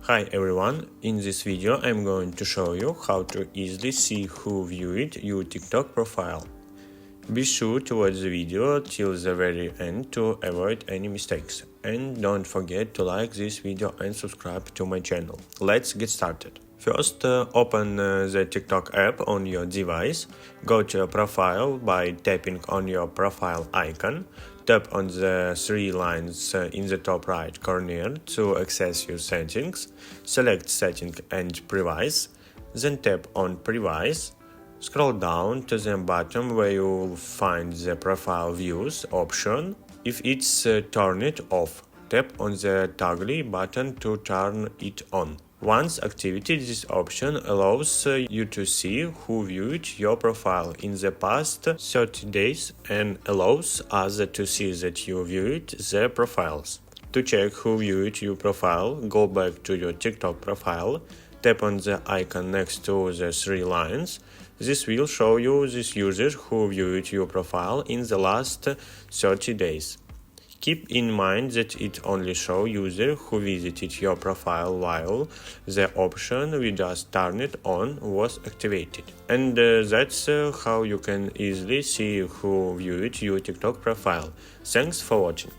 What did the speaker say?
Hi everyone, in this video I'm going to show you how to easily see who viewed your TikTok profile. Be sure to watch the video till the very end to avoid any mistakes. And don't forget to like this video and subscribe to my channel. Let's get started. First, open the TikTok app on your device. Go to your profile by tapping on your profile icon. Tap on the three lines in the top right corner to access your settings. Select Setting and Privacy. Then tap on Privacy. Scroll down to the bottom where you will find the Profile Views option. If it's turned off, tap on the toggle button to turn it on. Once activated, this option allows you to see who viewed your profile in the past 30 days and allows others to see that you viewed their profiles. To check who viewed your profile, go back to your TikTok profile, tap on the icon next to the three lines. This will show you this user who viewed your profile in the last 30 days. Keep in mind that it only shows users who visited your profile while the option we just turned on was activated. And that's how you can easily see who viewed your TikTok profile. Thanks for watching.